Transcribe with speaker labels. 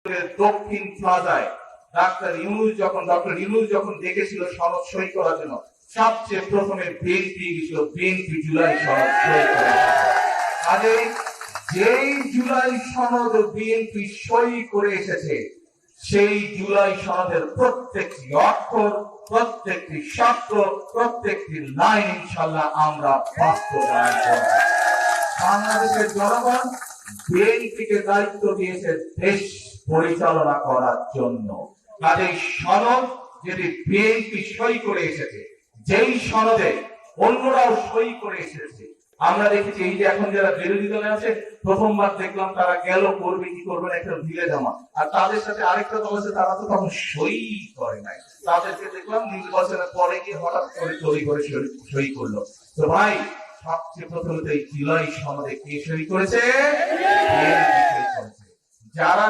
Speaker 1: দক্ষিণ প্লাজায় ডক্টর ইউনূস যখন ডেকেছিল সনদ সই করার জন্য, সবচেয়ে প্রথমে বিএনপি গেছিল, বিএনপি জুলাই সনদ সই করে। কাজেই যেই জুলাই সনদ বিএনপি সই করে এসেছে, সেই জুলাই সনদের প্রত্যেকটি অক্ষর, প্রত্যেকটি শব্দ, প্রত্যেকটি লাইন ইনশাআল্লাহ আমরা বাস্তবায়ন করব। বাংলাদেশের জনগণ বিএনপিকে দায়িত্ব দিয়েছে দেশ পরিচালনা করার জন্য। কাজেই সনদ যদি বিএনপি সই করে এসেছে, যেই সনদে অন্যরাও সই করে এসেছে, আমরা দেখেছি এই যে এখন যারা বিরোধী দলে আছে, প্রথমবার দেখলাম তারা গেল করবে কি করবে না একটা ঢিলে জমা, আর তাদের সাথে আরেকটা দল আছে তারা তো তখন সই করে নাই, তাদেরকে দেখলাম নির্বাচনের পরে গিয়ে হঠাৎ করে তৈরি করে সই করলো। তো ভাই, সবচেয়ে প্রথমে এই জুলাই সনদে কে সই করেছে? যারা